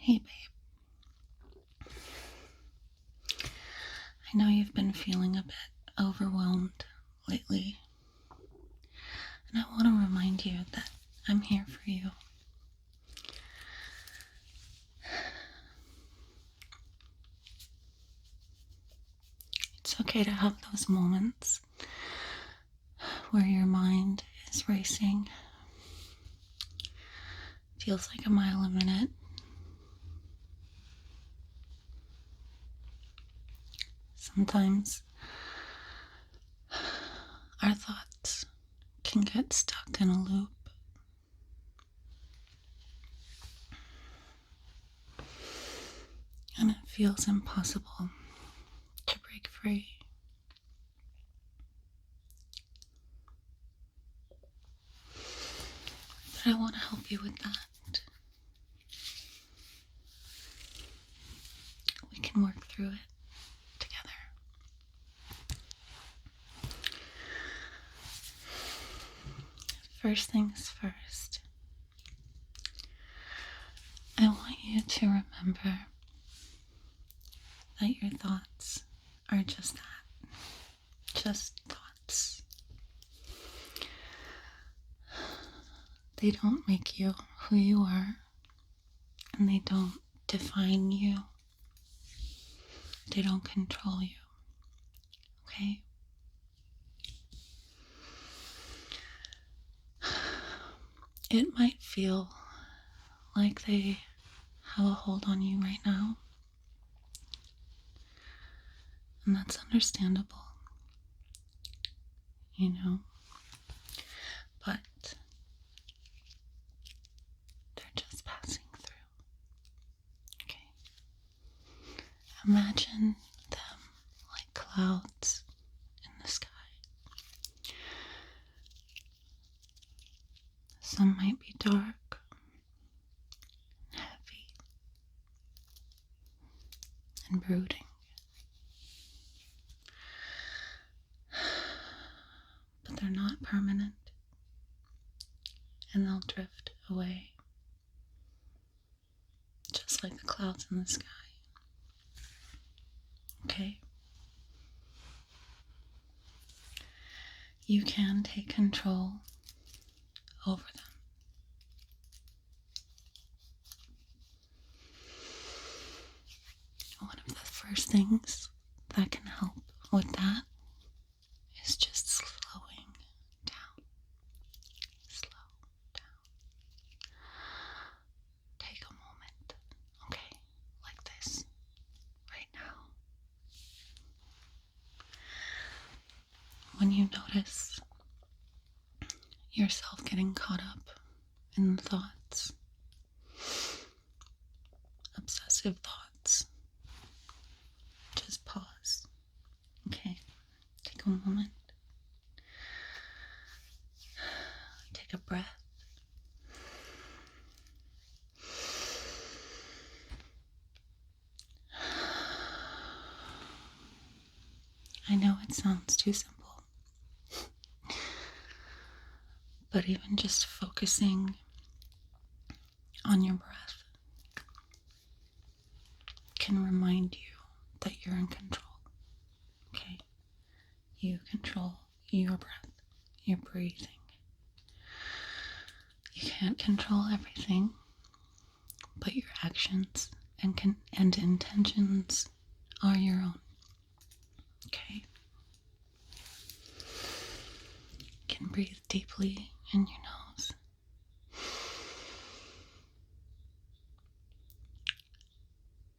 Hey, babe. I know you've been feeling a bit overwhelmed lately, and I want to remind you that I'm here for you. It's okay to have those moments where your mind is racing. Feels like a mile a minute. Sometimes our thoughts can get stuck in a loop. And it feels impossible to break free. But I want to help you with that. We can work through it together. First things first, I want you to remember that your thoughts are just that, just thoughts. They don't make you who you are, and they don't define you. They don't control you, okay? It might feel like they have a hold on you right now, and that's understandable, but they're just passing through, okay? Imagine them like clouds in the sky. Some might be dark, heavy, and brooding. But they're not permanent, and they'll drift away, just like the clouds in the sky. Okay? You can take control over them. One of the first things that can help with that is just slowing down. Slow down. Take a moment, okay? Like this, right now. When you notice yourself getting caught up in thoughts, obsessive thoughts, just pause, okay? Take a moment. Take a breath. I know it sounds too simple, but even just focusing on your breath can remind you that you're in control, okay? You control your breath, your breathing. You can't control everything, but your actions and intentions are your own, okay? You can breathe deeply in your nose.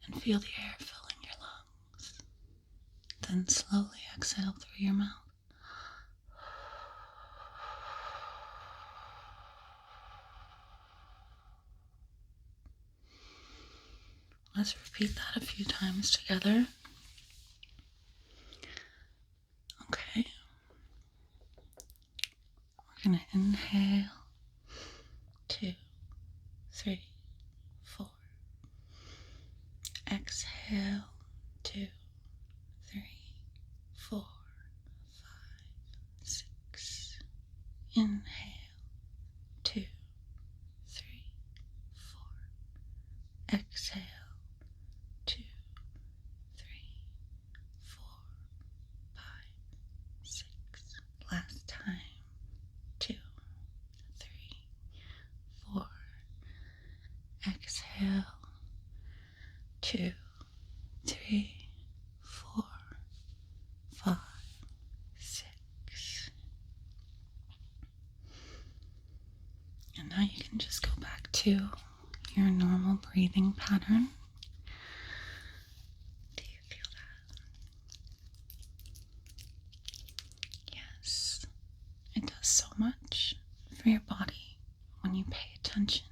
And feel the air filling your lungs. Then slowly exhale through your mouth. Let's repeat that a few times together. Okay. We're going to inhale. 2, 3, 4. Exhale. 2, 3, 4, 5, 6. Inhale. 2, 3, 4. Exhale. 2, 3, 4, 5, 6. Last time. 2, 3, 4. Exhale. 2, 3, 4, 5, 6. And now you can just go back to your normal breathing pattern. Do you feel that? Yes, it does so much for your body when you pay attention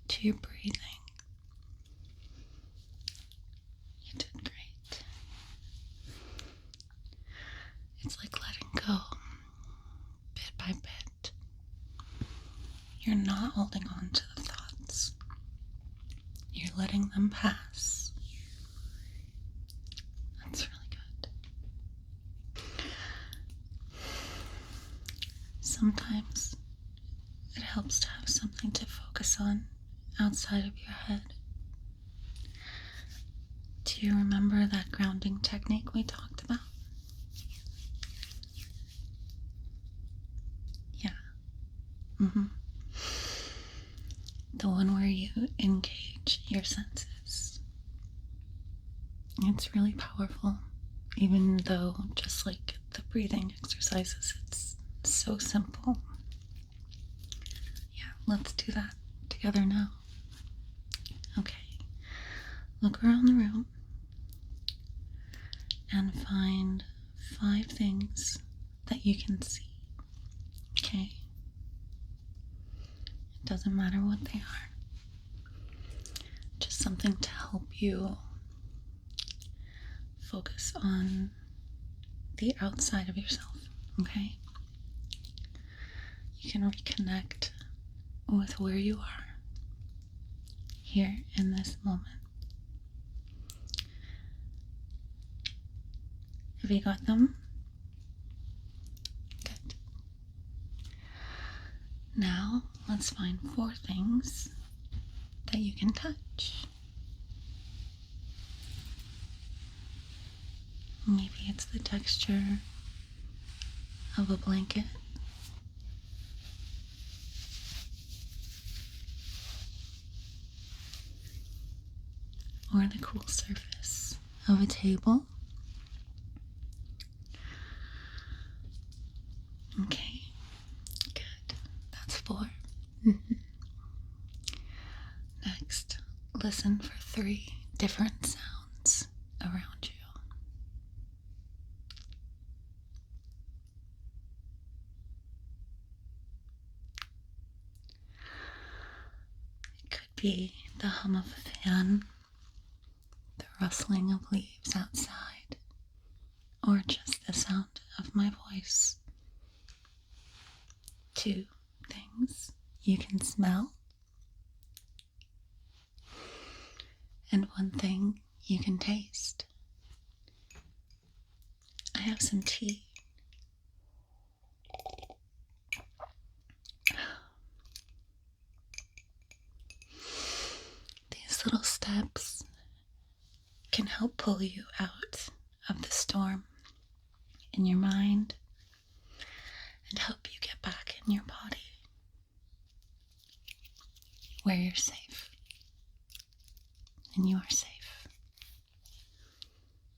to your breathing. You did great. It's like letting go bit by bit. You're not holding on to the thoughts. You're letting them pass. That's really good. Sometimes it helps to have something to focus on outside of your head. Do you remember that grounding technique we talked about? Yeah. The one where you engage your senses. It's really powerful, even though, just like the breathing exercises, it's so simple. Yeah, let's do that together now. Okay, look around the room and find 5 things that you can see. Okay? It doesn't matter what they are. Just something to help you focus on the outside of yourself, okay? You can reconnect with where you are here in this moment. Have you got them? Good. Now, let's find 4 things that you can touch. Maybe it's the texture of a blanket. Or the cool surface of a table. Okay, good. That's 4. Next, listen for 3 different sounds around you. It could be the hum of a fan, the rustling of leaves outside, or just the sound of my voice. 2 things you can smell, and 1 thing you can taste. I have some tea. These little steps can help pull you out of the storm in your mind and help you get back in your body where you're safe. And you are safe.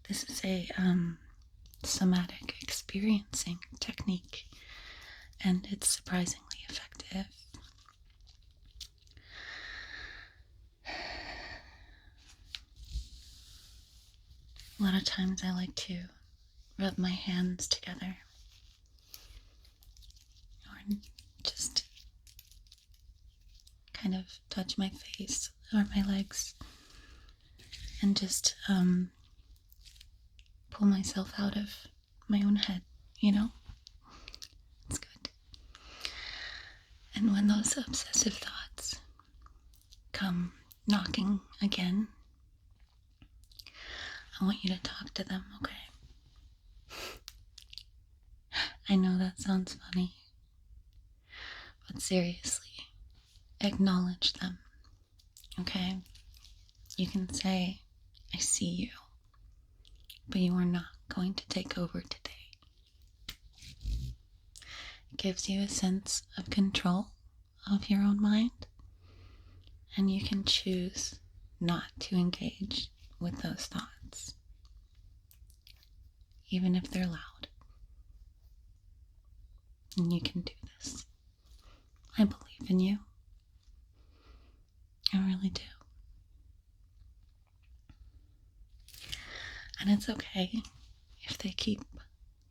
This is a somatic experiencing technique, and it's surprisingly effective. A lot of times I like to rub my hands together or just kind of touch my face or my legs and just pull myself out of my own head, you know? It's good. And when those obsessive thoughts come knocking again, I want you to talk to them, okay? I know that sounds funny, but seriously, acknowledge them, okay? You can say, I see you, but you are not going to take over today. It gives you a sense of control of your own mind, and you can choose not to engage with those thoughts, even if they're loud. And you can do this. I believe in you. I really do. And it's okay if they keep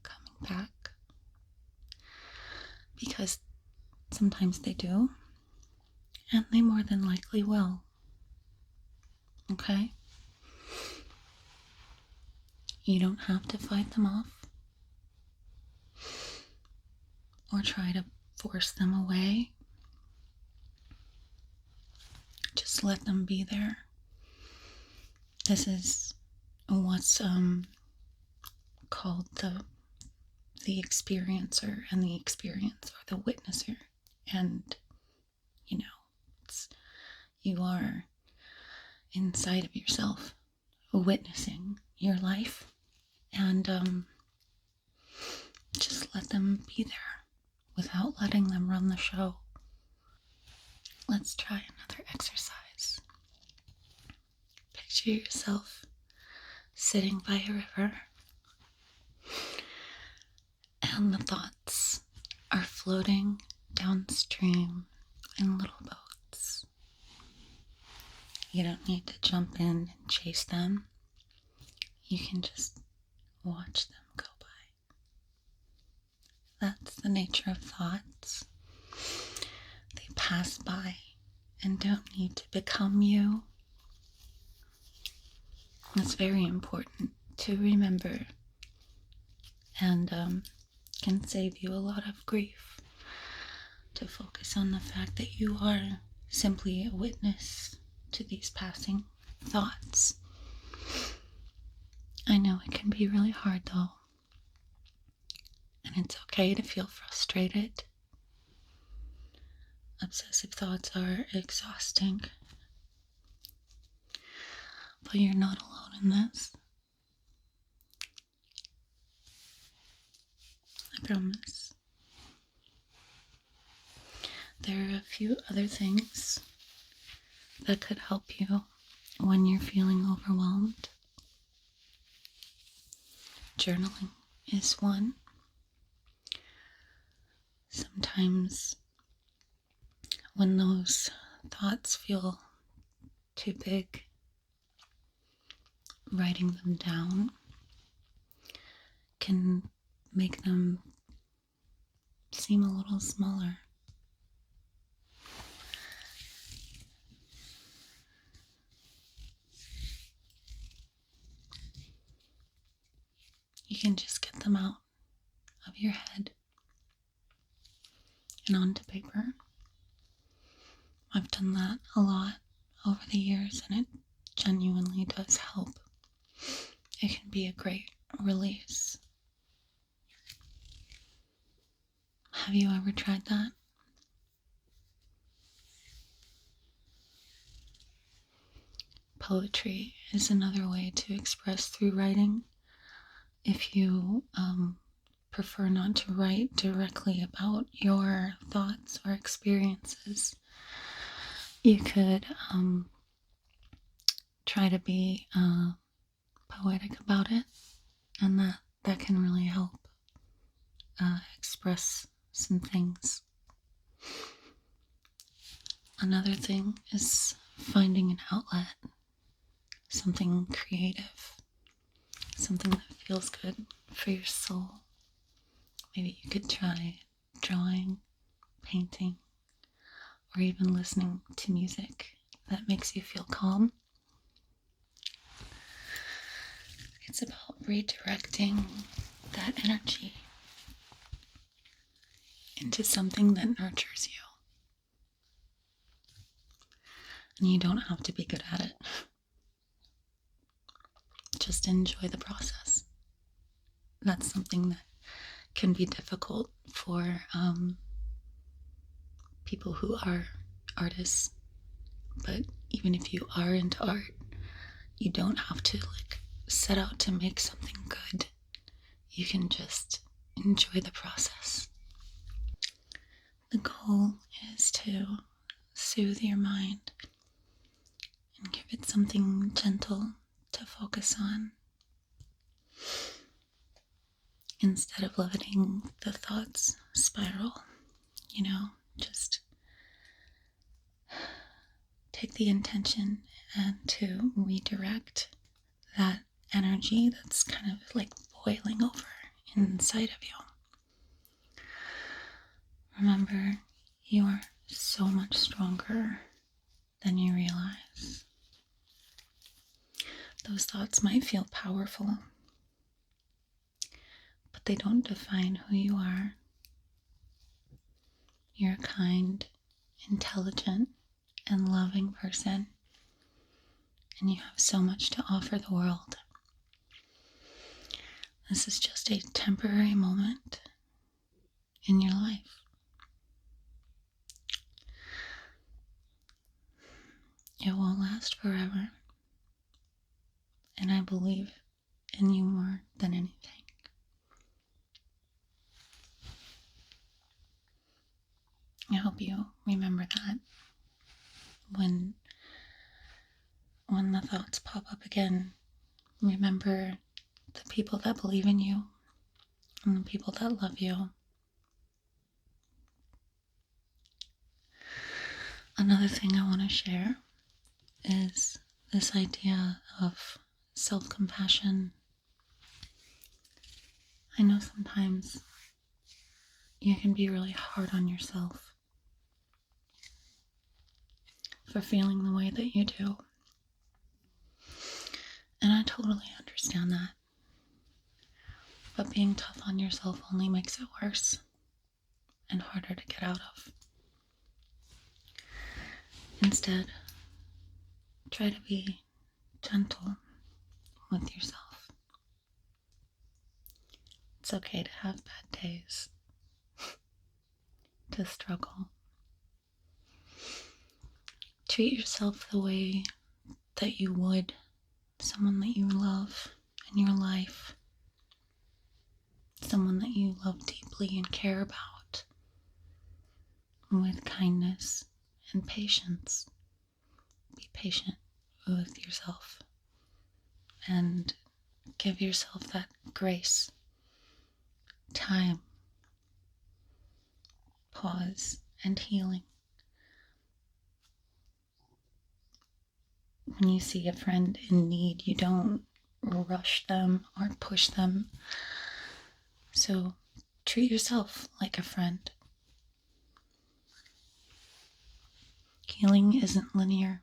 coming back, because sometimes they do, and they more than likely will. Okay? You don't have to fight them off or try to force them away. Just let them be there. This is what's called the experiencer and the experience, or the witnesser. And you are inside of yourself witnessing your life, and just let them be there without letting them run the show. Let's try another exercise. Picture yourself sitting by a river, and the thoughts are floating downstream in little boats. You don't need to jump in and chase them. You can just watch them go by. That's the nature of thoughts. They pass by and don't need to become you. It's very important to remember, and can save you a lot of grief to focus on the fact that you are simply a witness to these passing thoughts. I know it can be really hard though, and it's okay to feel frustrated. Obsessive thoughts are exhausting, but you're not alone in this. I promise. There are a few other things that could help you when you're feeling overwhelmed. Journaling is one. Sometimes when those thoughts feel too big, writing them down can make them seem a little smaller. You can just get them out of your head and onto paper. I've done that a lot over the years, and it genuinely does help. It can be a great release. Have you ever tried that? Poetry is another way to express through writing. If you prefer not to write directly about your thoughts or experiences, you could try to be poetic about it, and that can really help express some things. Another thing is finding an outlet, something creative, something that feels good for your soul. Maybe you could try drawing, painting, or even listening to music that makes you feel calm. It's about redirecting that energy into something that nurtures you. And you don't have to be good at it. Just enjoy the process. That's something that can be difficult for people who are artists. But even if you are into art, You don't have to set out to make something good. You can just enjoy the process. The goal is to soothe your mind and give it something gentle to focus on instead of letting the thoughts spiral. Just take the intention and to redirect that energy that's kind of boiling over inside of you. Remember, you are so much stronger than you realize. Those thoughts might feel powerful, but they don't define who you are. You're a kind, intelligent, and loving person, and you have so much to offer the world. This is just a temporary moment in your life. It won't last forever, and I believe in you more than anything. I hope you remember that when the thoughts pop up again. Remember the people that believe in you and the people that love you. Another thing I want to share is this idea of self-compassion. I know sometimes you can be really hard on yourself for feeling the way that you do. And I totally understand that. But being tough on yourself only makes it worse and harder to get out of. Instead, try to be gentle with yourself. It's okay to have bad days, to struggle. Treat yourself the way that you would someone that you love in your life, someone that you love deeply and care about, with kindness and patience. Be patient with yourself and give yourself that grace, time, pause, and healing. When you see a friend in need, you don't rush them or push them. So treat yourself like a friend. Healing isn't linear.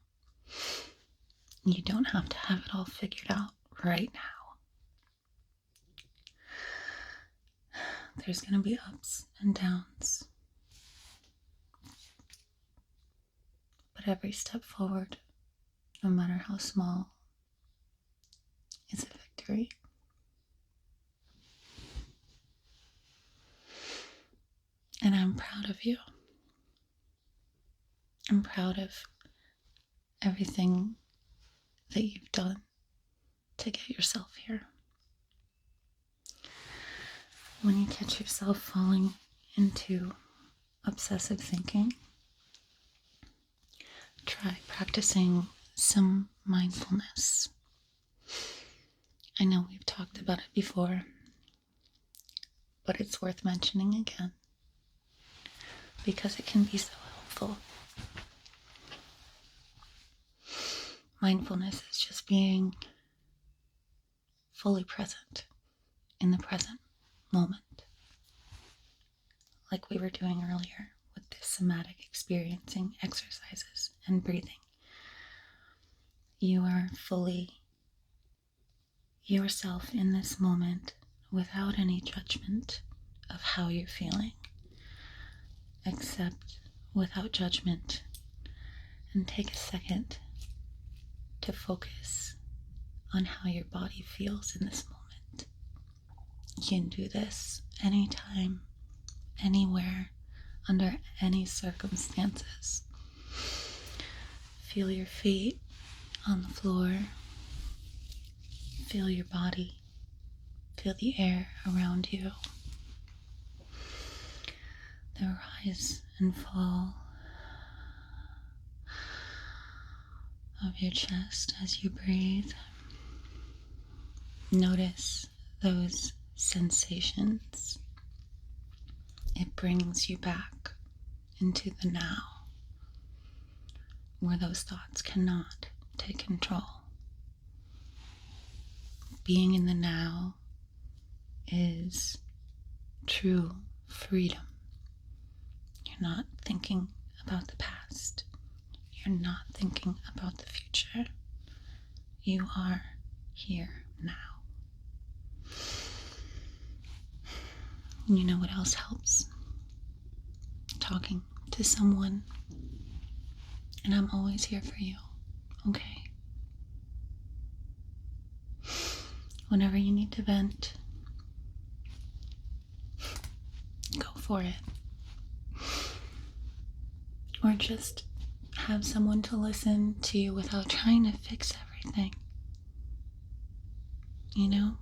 You don't have to have it all figured out right now. There's going to be ups and downs. But every step forward, no matter how small, is a victory. And I'm proud of you. I'm proud of everything that you've done to get yourself here. When you catch yourself falling into obsessive thinking, try practicing some mindfulness. I know we've talked about it before, but it's worth mentioning again because it can be so helpful. Mindfulness is just being fully present in the present moment, like we were doing earlier with the somatic experiencing exercises and breathing. You are fully yourself in this moment without any judgment of how you're feeling. Accept without judgment and take a second to focus on how your body feels in this moment. You can do this anytime, anywhere, under any circumstances. Feel your feet on the floor. Feel your body. Feel the air around you. The rise and fall of your chest as you breathe. Notice those sensations. It brings you back into the now, where those thoughts cannot take control. Being in the now is true freedom. You're not thinking about the past. You're not thinking about the future. You are here now. And you know what else helps? Talking to someone. And I'm always here for you, okay? Whenever you need to vent, go for it. Or just have someone to listen to you without trying to fix everything. You know?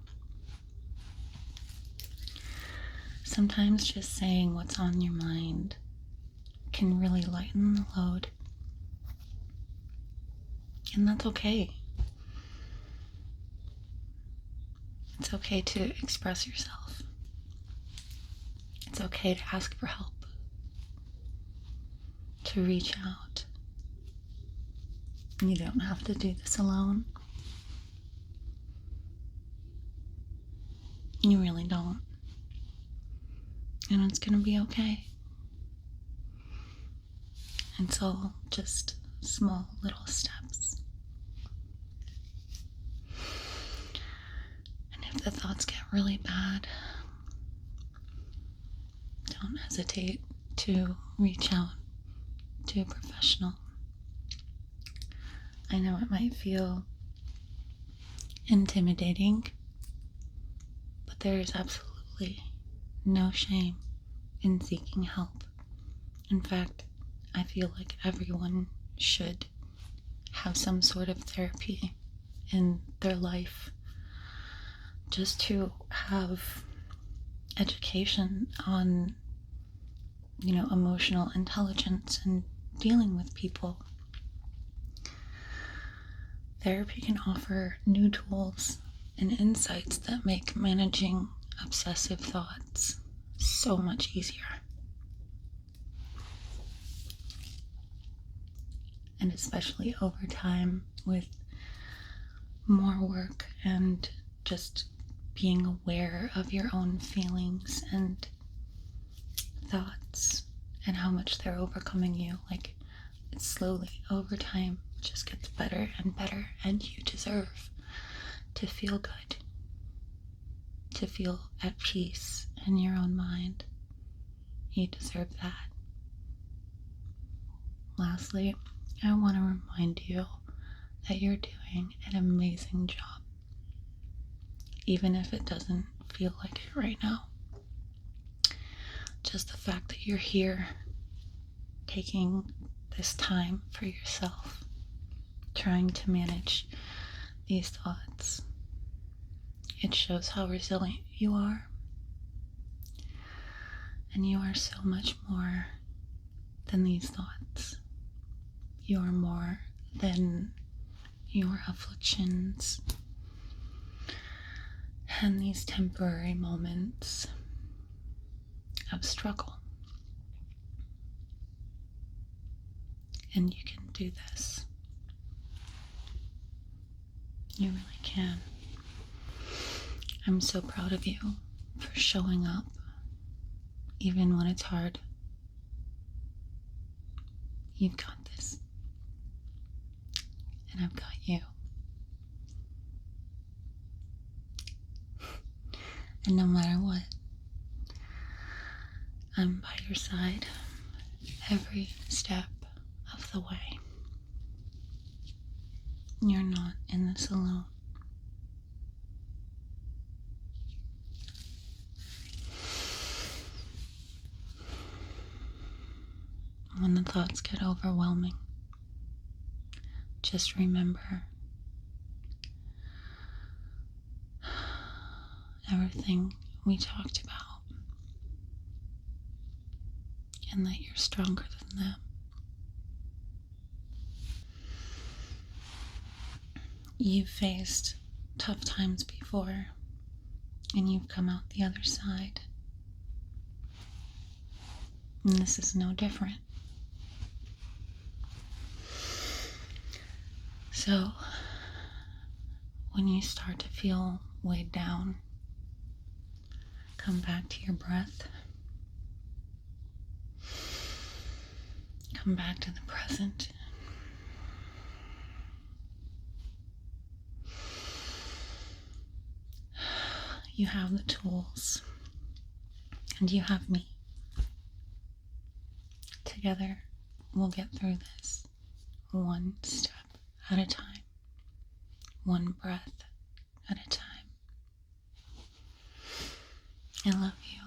Sometimes just saying what's on your mind can really lighten the load. And that's okay. It's okay to express yourself. It's okay to ask for help. To reach out. You don't have to do this alone. You really don't. And it's gonna be okay. It's all just small little steps. And if the thoughts get really bad, don't hesitate to reach out to a professional. I know it might feel intimidating, but there is absolutely no shame in seeking help. In fact, I feel like everyone should have some sort of therapy in their life, just to have education on, emotional intelligence and dealing with people. Therapy can offer new tools and insights that make managing obsessive thoughts so much easier. And especially over time, with more work and just being aware of your own feelings and thoughts and how much they're overcoming you. Like, it's slowly over time just gets better and better, and you deserve to feel good, to feel at peace in your own mind. You deserve that. Lastly, I want to remind you that you're doing an amazing job, even if it doesn't feel like it right now. Just the fact that you're here, taking this time for yourself, trying to manage these thoughts, it shows how resilient you are. And you are so much more than these thoughts. You are more than your afflictions and these temporary moments of struggle. And you can do this. You really can. I'm so proud of you for showing up, even when it's hard. You've got this. And I've got you. And no matter what, I'm by your side every step of the way. You're not in this alone. When the thoughts get overwhelming, just remember everything we talked about, and that you're stronger than them. You've faced tough times before, and you've come out the other side. And this is no different. So, when you start to feel weighed down, come back to your breath. Come back to the present. You have the tools, and you have me. Together, we'll get through this one step at a time, one breath at a time. I love you,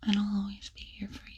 and I'll always be here for you.